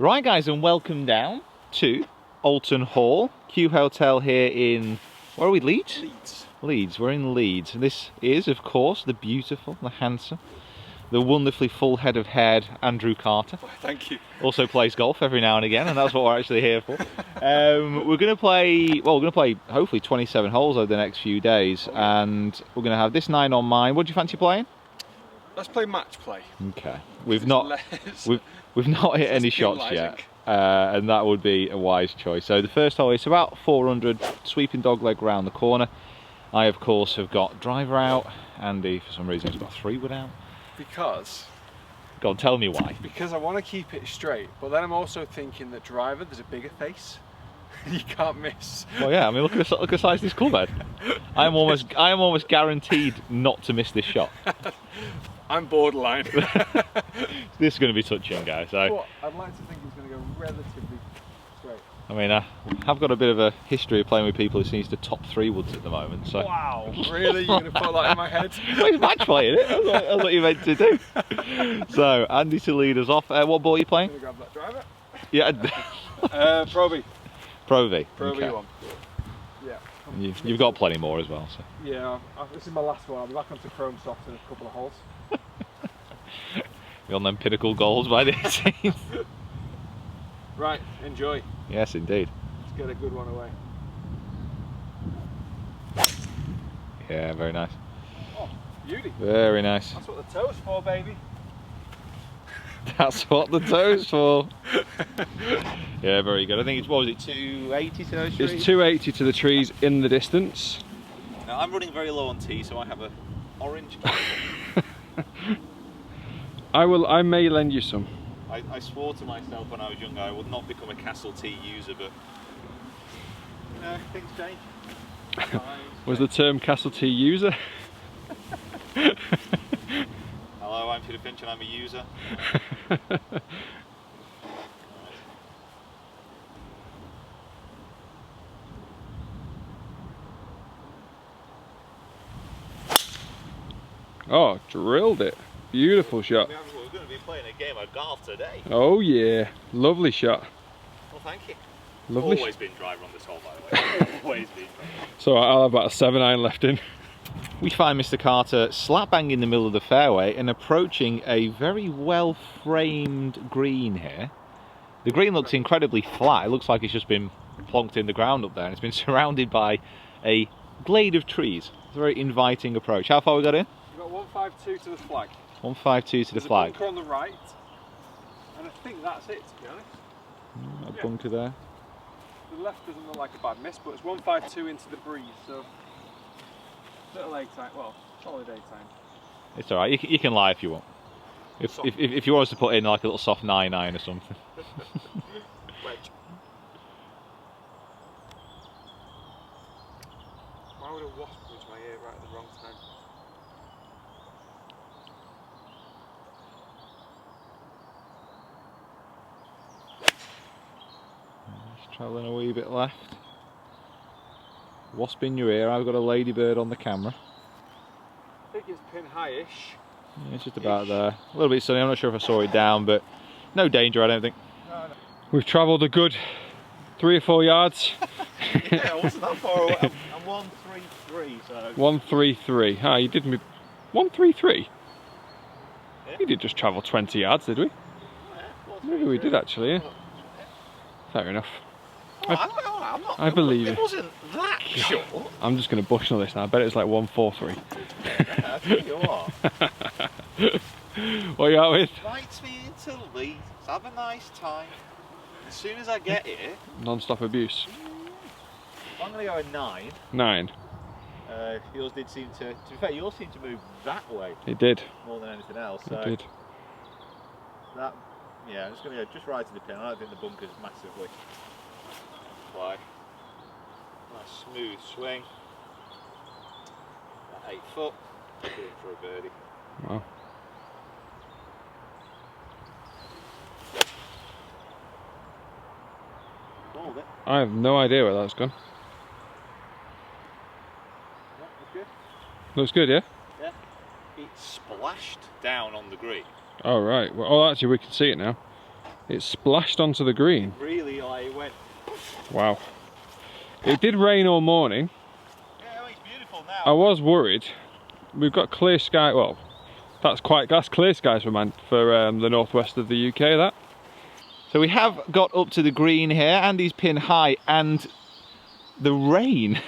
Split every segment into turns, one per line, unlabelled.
Right guys, and welcome down to Oulton Hall, Q Hotel here in, where are we, Leeds? Leeds, we're in Leeds. This is, of course, the beautiful, the handsome, the wonderfully full head of hair Andrew Carter.
Thank you.
Also plays golf every now and again, and that's what we're actually here for. We're going to play, hopefully 27 holes over the next few days, and we're going to have this 9 on mine. What do you fancy playing?
Let's play match play.
Okay. We've not hit any shots yet, and that would be a wise choice. So the first hole is about 400, sweeping dog leg round the corner. I of course have got driver out. Andy for some reason has got 3-wood out.
Because?
Go on, tell me why.
Because I want to keep it straight, but then I'm also thinking that driver, there's a bigger face. You can't miss.
Well, yeah. I mean, look at the size of this club head. I am almost guaranteed not to miss this shot.
I'm borderline.
This is going to be touching, guys. So
but I'd like to think it's going to go relatively straight.
I mean, I have got a bit of a history of playing with people who seems to top 3-woods at the moment. So.
Wow, really? You're going to put that in my head?
Well, it's match playing, isn't it? That's what you meant to do. So, Andy to lead us off. What ball are you playing?
I'm going to grab that driver.
Yeah.
Pro V.
Pro V.
Pro
okay.
V1. Yeah.
You've got plenty more as well. So.
Yeah, this is my last one. I'll be back onto chrome soft in a couple of holes.
You're on them pinnacle goals by the 18th.
Right, enjoy.
Yes, indeed.
Let's get a good one away.
Yeah, very nice.
Oh, beauty.
Very nice.
That's what the toe's for, baby.
That's what the toe's for. Yeah, very good. I think it's, what was it, 280 to those trees?
It's 280 to the trees in the distance.
Now, I'm running very low on tea, so I have a orange.
I may lend you some.
I swore to myself when I was younger I would not become a Castle tea user, but you know, things change.
Was the term Castle tea user?
Hello, I'm Peter Finch and I'm a user.
Oh, drilled it. Beautiful shot.
We're going to be playing a game of golf today.
Oh yeah, lovely shot.
Well, thank you.
Lovely.
Always been driver on this hole, by the way. Always been.
So I'll have about a 7-iron left in.
We find Mr. Carter slap bang in the middle of the fairway and approaching a very well framed green here. The green looks incredibly flat. It looks like it's just been plonked in the ground up there, and it's been surrounded by a glade of trees. It's a very inviting approach. How far we got in?
We've got 152 to the flag.
152 to the flag.
There's a bunker on the right, and I think that's it, to be honest.
A bunker there.
The left doesn't look like a bad miss, but it's 152 into the breeze, so little egg time. Well, solid egg time.
It's all right. You can lie if you want. If you want us to put in like a little soft 9-iron or something.
Wedge. Why would a wasp reach my ear right at the wrong time?
Just travelling a wee bit left. Wasp in your ear. I've got a ladybird on the camera.
I think it's pin high-ish.
Yeah, it's just about there. A little bit sunny. I'm not sure if I saw it down, but no danger, I don't think.
No.
We've travelled a good 3 or 4 yards.
Yeah, I wasn't that far away. I'm 133, so.
133. Ah, you did me. 133?
Yeah.
We did just travel 20 yards, did we?
Yeah,
Maybe we did actually, yeah. Fair enough.
Oh, I'm not,
I believe
it wasn't that short.
I'm just going to bush on this now. I bet it was like 143.
Yeah, I think you are.
What are you out with?
Invites me into Leeds. Have a nice time. As soon as I get here,
Non-stop abuse.
I'm going to go a 9.
9.
Yours did seem to be fair, yours seemed to move that way
It did.
more than anything else. So
It did.
that, yeah, I'm just going to go just right to the pin. I don't think the bunker's massively fly. Nice smooth swing. About 8 foot. Good for a birdie.
Wow.
Called it.
I have no idea where that's gone.
Yeah, that's good.
Looks good, yeah?
Yeah. It splashed down on the green.
Oh, right. Well, oh, actually, we can see it now. It splashed onto the green.
Really, like it went.
Wow. It did rain all morning.
Yeah, well, it's beautiful now.
I was worried. We've got clear sky. Well, that's clear skies for the northwest of the UK. That.
So we have got up to the green here. Andy's pin high, and the rain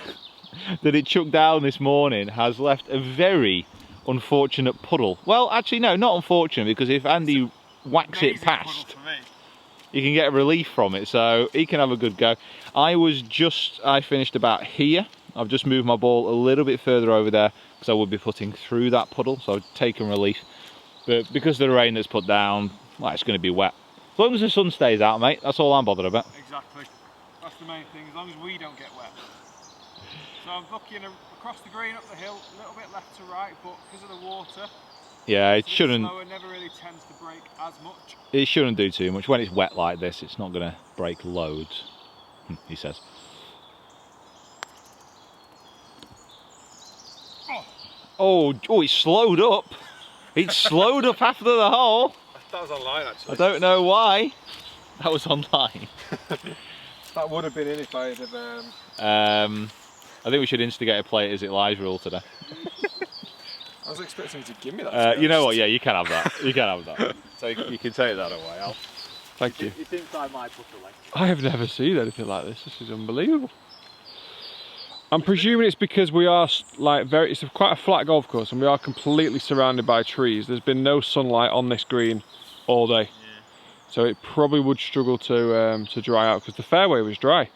that it chucked down this morning has left a very unfortunate puddle. Well, actually no, not unfortunate, because if Andy whacks it past, you can get a relief from it, so he can have a good go. I finished about here. I've just moved my ball a little bit further over there because I would be putting through that puddle, so I've taken relief. But because of the rain that's put down, well, it's going to be wet. As long as the sun stays out, mate, that's all I'm bothered about.
Exactly. That's the main thing, as long as we don't get wet. So I'm looking across the green up the hill, a little bit left to right, but because of the water,
yeah, it shouldn't.
Slower, never really tends to break as much.
It shouldn't do too much. When it's wet like this, it's not going to break loads, he says. Oh, it slowed up. It slowed up after the hole.
That was online, actually.
I don't know why. That was online.
That would have been in if I had
I think we should instigate a play as it lies rule today.
I was expecting you to give me that.
You know what? Yeah, you can have that. You can have that. So you can take that away, Al.
Thank you.
You think I might put the leg?
I have never seen anything like this. This is unbelievable. I'm presuming it's because we are it's quite a flat golf course and we are completely surrounded by trees. There's been no sunlight on this green all day.
Yeah.
So it probably would struggle to dry out because the fairway was dry.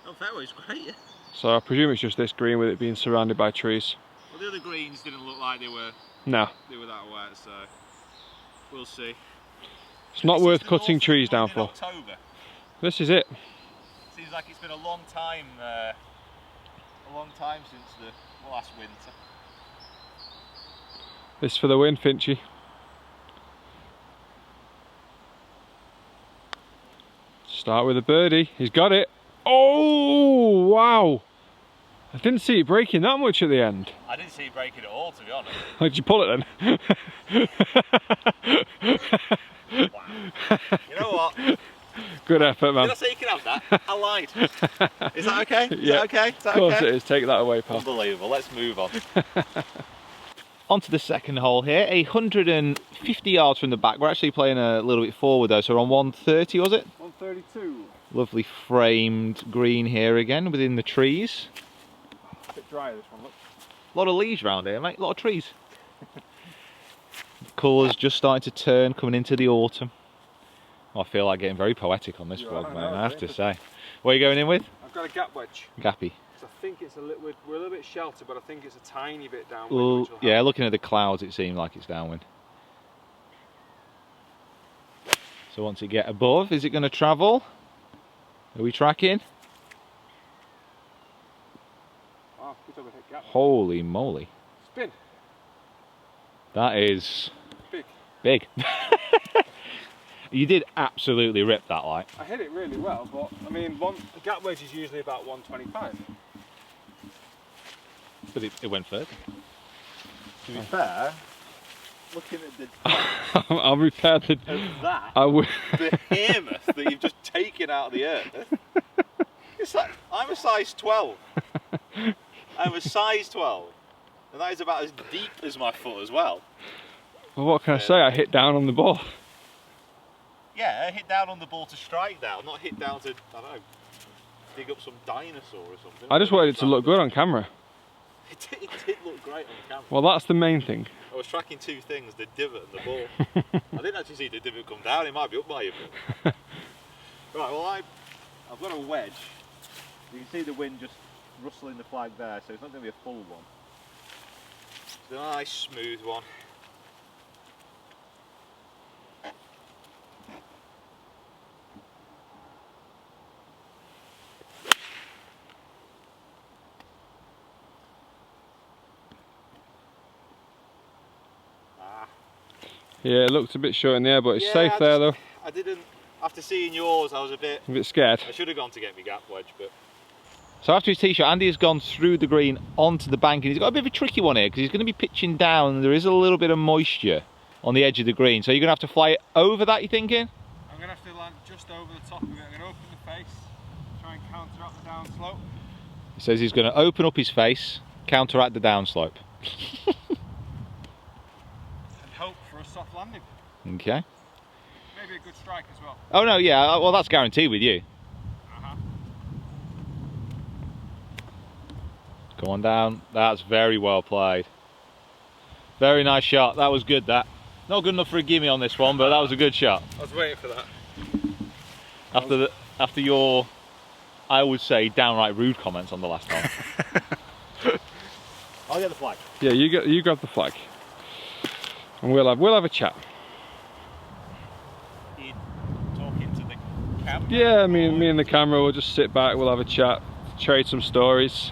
Oh, fairway's great, yeah.
So I presume it's just this green with it being surrounded by trees.
Well, the other greens didn't look like they were
that
wet, so we'll see.
It's not worth cutting trees down for.
October.
This is it.
Seems like it's been a long time since the last winter.
This for the win, Finchy. Start with a birdie. He's got it. Oh, wow. I didn't see it breaking that much at the end.
I didn't see it breaking at all, to be honest.
How did you pull it then?
Wow. You know what?
Good effort, man.
Did I say you can have that? I lied. Is that okay? Is
Yeah.
that okay? Is that
Of course
okay?
it is. Take that away, pal.
Unbelievable. Let's move on.
On to the second hole here, 150 yards from the back. We're actually playing a little bit forward though, so we're on 130, was it?
132.
Lovely framed green here again within the trees.
A bit dry this one, look.
A lot of leaves around here, mate, a lot of trees. The colours just starting to turn, coming into the autumn. I feel like getting very poetic on this vlog, mate, I have to say. What are you going in with?
I've got a gap wedge.
Gappy.
I think it's we're a little bit sheltered, but I think it's a tiny bit downwind.
Well, yeah, looking at the clouds, it seemed like it's downwind. So once it get above, is it going to travel? Are we tracking?
Oh, good job I hit gap.
Holy moly.
Spin.
That is
Big.
big. You did absolutely rip that light.
I hit it really well, but I mean, a gap wedge is usually about 125.
But it went further.
To be fair, looking at the
I'll repair the.
that,
I will.
the behemoth that you've just taken out of the earth. It's like, I'm a size 12. I'm a size 12. And that is about as deep as my foot as well.
Well, what can I say? I hit down on the ball.
Yeah, hit down on the ball to strike down, not hit down to, I don't know, dig up some dinosaur or something.
I just wanted it to look good on camera.
It did look great on the camera.
Well, that's the main thing.
I was tracking two things, the divot and the ball. I didn't actually see the divot come down, it might be up by you. Right, well I've got a wedge. You can see the wind just rustling the flag there, so it's not going to be a full one. It's a nice smooth one.
Yeah, it looked a bit short in the air, but it's
Yeah,
safe there though.
I didn't, after seeing yours, I was a bit
scared.
I should have gone to get my gap wedge, but...
So after his tee shot, Andy has gone through the green onto the bank, and he's got a bit of a tricky one here because he's going to be pitching down and there is a little bit of moisture on the edge of the green. So you're going to have to fly it over that, you thinking?
I'm going to have to land just over the top of it. I'm going to open the face, try and counteract the downslope.
He says he's going to open up his face, counteract the downslope.
And hope for a soft landing.
Okay.
Maybe a good strike as well.
Oh no, yeah, well that's guaranteed with you. Go on down. That's very well played. Very nice shot. That was good, that. Not good enough for a gimme on this one, but that was a good shot.
I was waiting for that.
After your, I would say, downright rude comments on the last one.
I'll get the flag.
Yeah, you grab the flag. And we'll have a chat.
You talking to the camera?
Yeah, me and the camera will just sit back, we'll have a chat, trade some stories.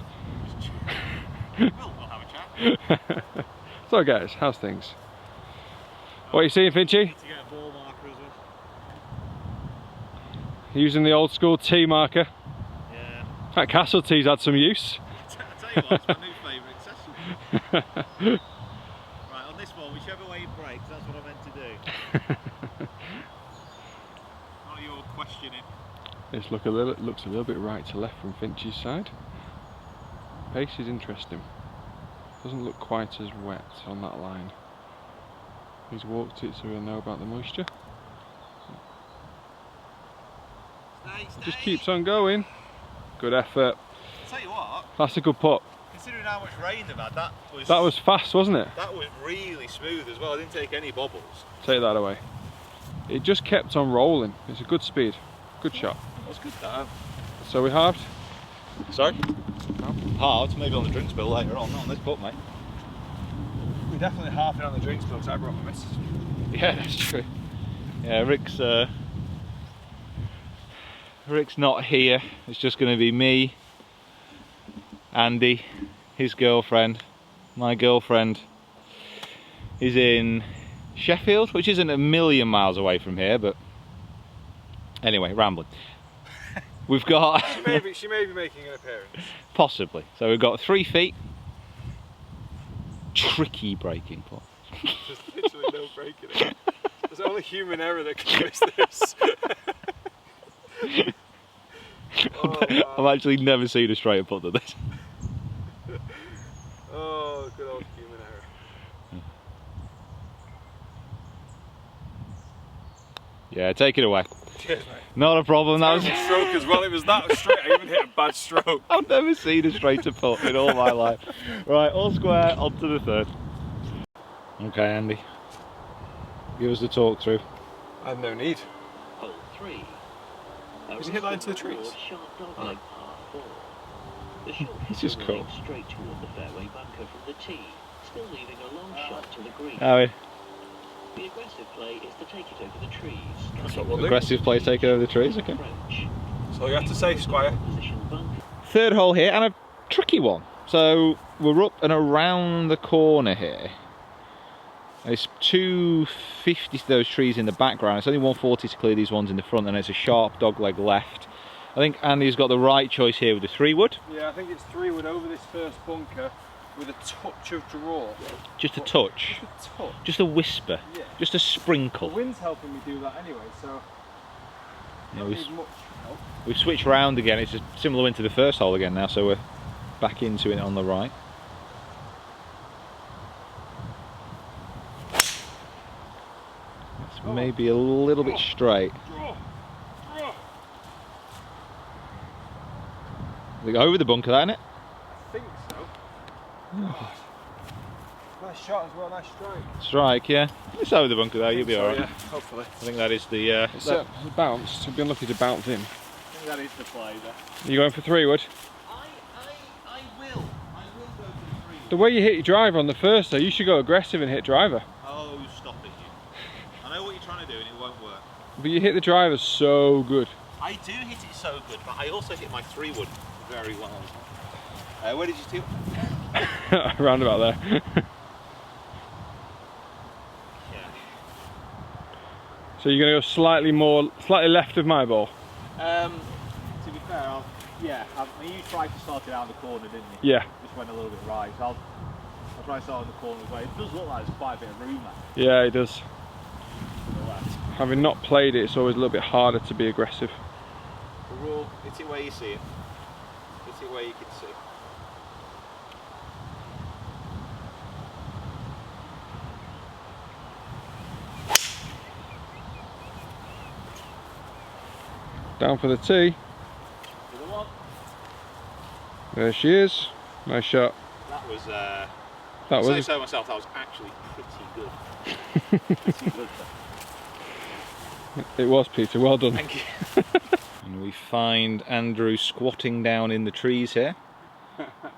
We'll have a chat.
So guys, how's things? What are you seeing, Finchy?
To get a ball marker as well.
Using the old school T marker.
Yeah.
That castle tea's had some use.
I tell you what, it's my new favourite accessory. Right, on this one, whichever way it breaks, that's what I meant to do. Not your questioning.
This looks a little bit right to left from Finch's side. Pace is interesting. Doesn't look quite as wet on that line. He's walked it so he'll know about the moisture.
Stay.
Just keeps on going. Good effort.
I'll tell you what,
That's a good putt.
considering how much rain they've had, that
was fast, wasn't it?
That was really smooth as well. I didn't take any bobbles.
Take that away. It just kept on rolling. It's a good speed. Good shot.
That was good, that.
So we halved.
Sorry?
No.
Halved, maybe on the drinks bill later on, not on this putt, mate.
We're definitely halving on the drinks bill because I brought my missus.
Yeah, that's true. Yeah, Rick's not here. It's just going to be me, Andy, his girlfriend. My girlfriend is in Sheffield, which isn't a million miles away from here, but anyway, rambling. We've got
she may be making an appearance.
possibly. So we've got 3 feet. Tricky breaking putt.
There's literally no breaking it. There's only human error that can miss this.
I've actually never seen a straighter putt than this.
Oh, good old human error.
Yeah, take it away.
Cheers, mate.
Not a problem. That was
Stroke as well. It was that straight. I even hit a bad stroke.
I've never seen a straighter putt in all my life. Right, all square, on to the third. Okay, Andy. Give us the talk through.
I have no need.
Hole 3.
Did you hit that into the trees?
Sharp dogleg par 4. The shot
This is cool.
straight toward the fairway bunker from the tee, still leaving a long shot to the green.
Harry,
The aggressive play is to take it over the trees.
That's what we'll do.
aggressive play taking over the trees, okay.
French.
That's all you have to say, Squire.
Position bunker.
Third hole here, and a tricky one. So we're up and around the corner here. It's 250 to those trees in the background. It's only 140 to clear these ones in the front, and it's a sharp dogleg left. I think Andy's got the right choice here with the 3-wood.
Yeah, I think it's 3-wood over this first bunker with a touch of draw.
Just a touch.
Just a touch.
Just a whisper.
Yeah.
Just a sprinkle.
The wind's helping me do that anyway, so
Yeah,
don't need much help.
we've switched round again. It's a similar wind to the first hole again now, so we're back into it on the right. It's maybe a little bit straight.
Draw. Draw.
Over the bunker, that, innit?
I think so. Nice shot as well, nice strike.
Strike, yeah. It's over the bunker there, you'll be
So,
alright.
yeah, hopefully.
I think that is the...
It's bounced, we've been lucky to bounce in.
I think that is the play there.
You going for 3-wood?
I will. I will go for the 3.
The way you hit your driver on the first though, you should go aggressive and hit driver.
Oh, stop it, you. I know what you're trying to do and it won't work.
But you hit the driver so good.
I do hit it so good, but I also hit my 3-wood very well. Where did you tee?
Round about there.
Yeah.
So you're going to go slightly left of my ball?
To be fair, you tried to start it out of the corner, didn't you?
Yeah.
Just went a little bit right. So I'll try to start in the corner as well. It does look like there's quite a bit of room there.
Yeah, it does.
To the left.
Having not played it, it's always a little bit harder to be aggressive.
The rule, hit it where you see it. Hit it where you can see.
Down for the tee.
Another one.
There she is. Nice shot.
That was,
That
I'd say
was.
so myself, that was actually pretty good. Pretty good.
It was, Peter. Well done.
Thank you.
And we find Andrew squatting down in the trees here.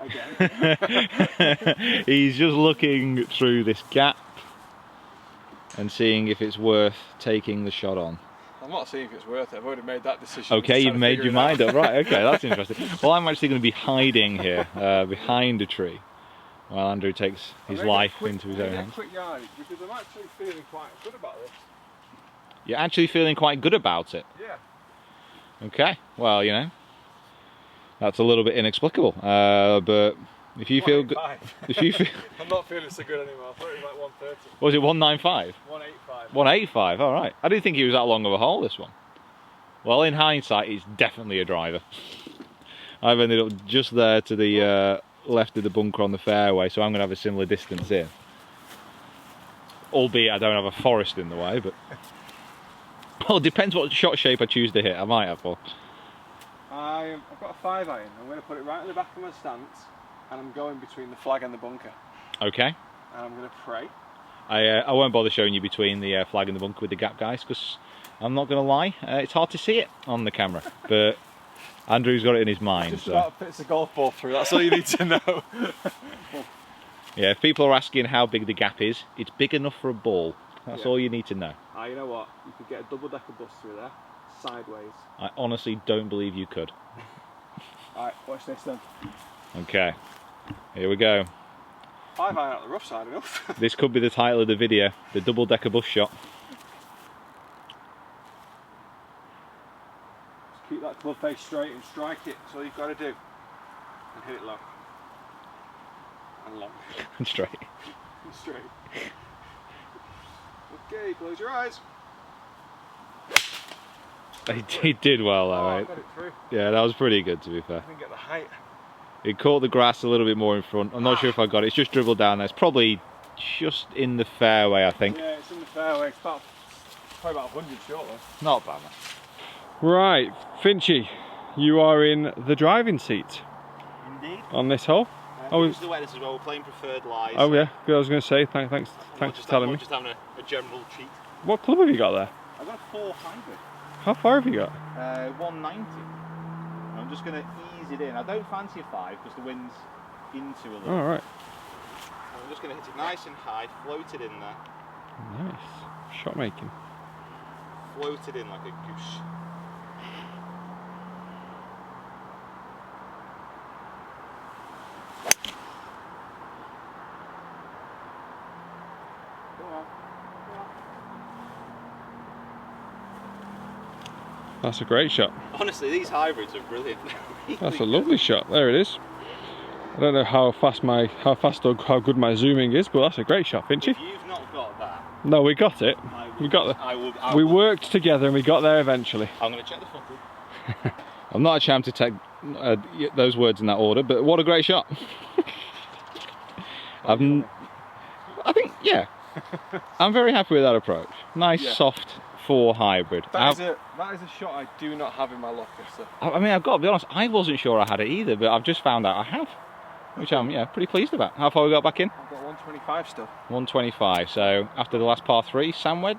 Again.
He's just looking through this gap and seeing if it's worth taking the shot on.
I'm not seeing if it's worth it. I've already made that decision.
Okay, you've made your mind up. Right, okay, that's interesting. Well, I'm actually going to be hiding here behind a tree while Andrew takes his life into his own hands.
Quick yardage because I'm actually feeling quite good about this.
You're actually feeling quite good about it?
Yeah.
Okay, well, you know, that's a little bit inexplicable, but if you feel good, if you feel,
I'm not feeling so good anymore. I thought it was like 130.
was it 195?
185.
185. All right. I didn't think it was that long of a hole, this one. Well, in hindsight, it's definitely a driver. I've ended up just there to the left of the bunker on the fairway, so I'm going to have a similar distance here. Albeit I don't have a forest in the way, but well, it depends what shot shape I choose to hit. I might have one.
I've got a 5 iron. I'm going to put it right in the back of my stance, and I'm going between the flag and the bunker.
Okay.
And I'm going to pray.
I won't bother showing you between the flag and the bunker with the gap, guys, because I'm not going to lie, it's hard to see it on the camera, but Andrew's got it in his mind.
Just
so.
about fits a golf ball through, that's all you need to know.
Yeah, if people are asking how big the gap is, it's big enough for a ball. That's all you need to know.
You know what? You could get a double-decker bus through there, sideways.
I honestly don't believe you could.
Alright, watch this then.
Okay, here we go.
5 iron out the rough side enough.
This could be the title of the video, the double-decker bus shot.
Just keep that club face straight and strike it, that's all you've got to do. And hit it low. And long.
And straight.
And straight. Okay, close your eyes.
He did well though,
I
mate.
got it through.
Yeah, that was pretty good to be fair.
I didn't get the height.
It caught the grass a little bit more in front. I'm not sure if I got it. It's just dribbled down there. It's probably just in the fairway, I think.
Yeah, it's in the fairway. It's probably about 100 short though.
Not bad, man.
Right, Finchy, you are in the driving seat
Indeed.
on this hole.
Use the wettest as well, we're playing preferred lies.
Oh yeah, good, I was going to say, thanks for telling me.
Just having a general cheat.
What club have you got there?
I've got a 400.
How far have you got?
190. I'm just going to ease it in. I don't fancy a 5 because the wind's into a little.
All right.
I'm just going to hit it nice and high, float it in there.
Nice. Shot making.
Float it in like a goose.
That's a great shot.
Honestly, these hybrids are brilliant.
That's a lovely shot. There it is. I don't know how fast or how good my zooming is, but that's a great shot, Finchy.
If you've not got that,
No, we got it. We got there. We worked together and we got there eventually.
I'm going to check the footage.
I'm not a champ to take those words in that order, but what a great shot. I think, yeah. I'm very happy with that approach. Nice, soft 4 hybrid.
That is a shot I do not have in my locker, so.
I mean, I've got to be honest, I wasn't sure I had it either, but I've just found out I have. Which I'm pretty pleased about. How far we got back in?
I've got 125 still.
125, so after the last par 3, sand wedge?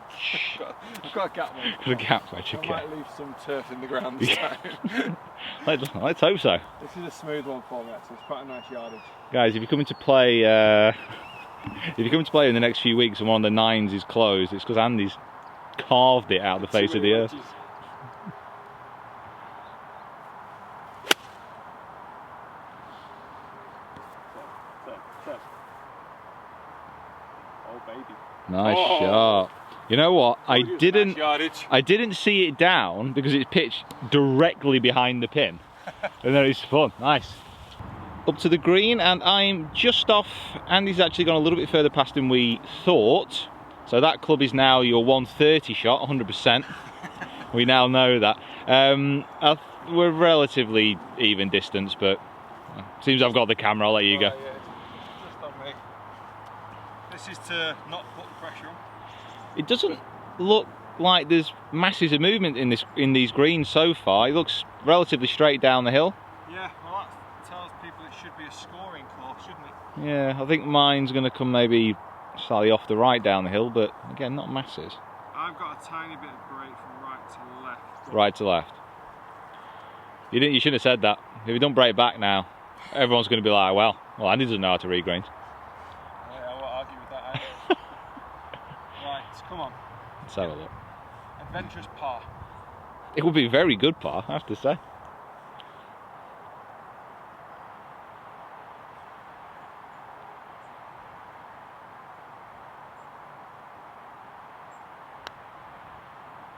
I've got a gap wedge.
Got a gap wedge, okay.
I might leave some turf in the ground this time.
Let's hope so.
This is a smooth one for me actually, it's quite a nice yardage.
Guys, if you're coming to play in the next few weeks and one of the 9s is closed, it's because Andy's carved it out of the face of the earth.
Oh baby.
Nice shot. You know what? I didn't
Nice
see it down because it's pitched directly behind the pin. And then it's fun. Nice. Up to the green and I'm just off. Andy's actually gone a little bit further past than we thought. So that club is now your 130 shot, 100%. We now know that. We're relatively even distance, but seems I've got the camera. I'll let you go.
Yeah, just on me. This is to not put the pressure on.
It doesn't look like there's masses of movement in these greens so far. It looks relatively straight down the hill.
Yeah, well that tells people it should be a scoring course, shouldn't it?
Yeah, I think mine's going to come maybe slightly off the right down the hill, but again, not masses.
I've got a tiny bit of break from right to left.
Right to left. You shouldn't have said that. If you don't break back now, everyone's going to be like, well, Andy doesn't know how to read greens.
Yeah, I won't argue with that either. Right, come on.
Let's have a look.
Adventurous par.
It would be a very good par, I have to say.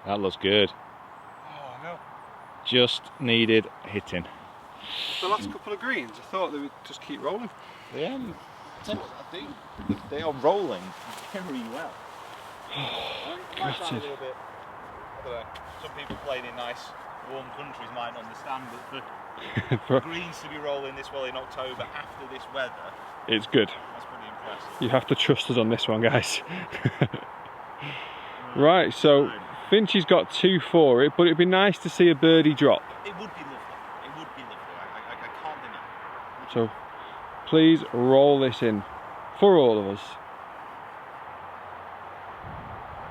That looks good.
Oh, I know.
Just needed hitting.
The last couple of greens, I thought they would just keep rolling.
Yeah, I think they are rolling very well.
Might sound a little bit, I don't know, some people playing in nice warm countries might not understand, but for greens to be rolling this well in October after this weather,
it's good.
That's pretty impressive.
You have to trust us on this one, guys. Right, so Finch has got 2 for it, but it'd be nice to see a birdie drop.
It would be lovely. It would be lovely. I can't deny.
So please roll this in for all of us.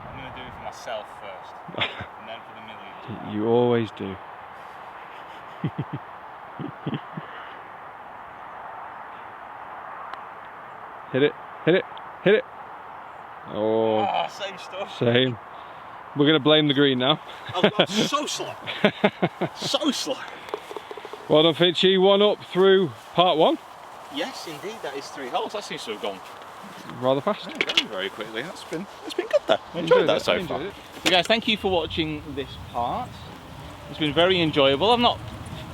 I'm going to do it for myself first, and then for the millions.
You always do. Hit it, hit it, hit it. Oh,
Ah, same stuff.
same. We're going to blame the green now.
I'm so slow. So slow.
Well done, Finchy. 1 up through part 1.
Yes, indeed, that is 3 holes. That seems to have gone
Rather fast.
very quickly. It's been good though. I enjoyed that so far.
So guys, thank you for watching this part. It's been very enjoyable. I've not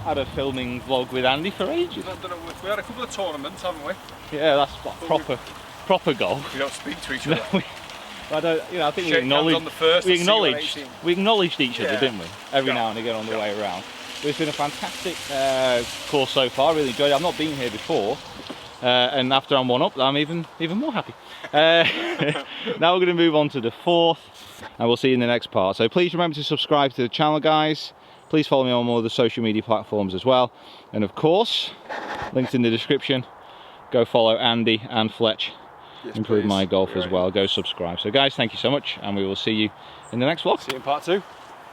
had a filming vlog with Andy for ages.
We had a couple of tournaments, haven't we?
Yeah, that's what, proper golf.
We don't speak to each other.
I don't, I think
Shake hands on the first
we
and see you on
acknowledged
18.
we acknowledged each other,
Yeah.
didn't we? Every now and again on the way around. But it's been a fantastic course so far. I really enjoyed it. I've not been here before, and after I'm 1 up, I'm even more happy. Now we're going to move on to the 4th, and we'll see you in the next part. So please remember to subscribe to the channel, guys. Please follow me on all the social media platforms as well, and of course, links in the description. Go follow Andy and Fletch.
Yes,
Improve
please.
my golf as
Right.
well. Go subscribe. So guys, thank you so much, and we will see you in the next vlog.
See you in part 2.